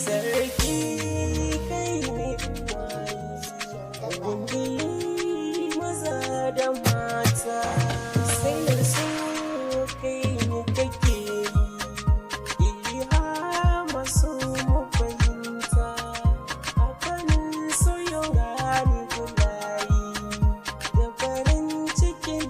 sarki kai ne wani maza da mata sai da su kai ne kake yi ilhama su mu fahimta hakanin so yau gani gulayi da farin cikin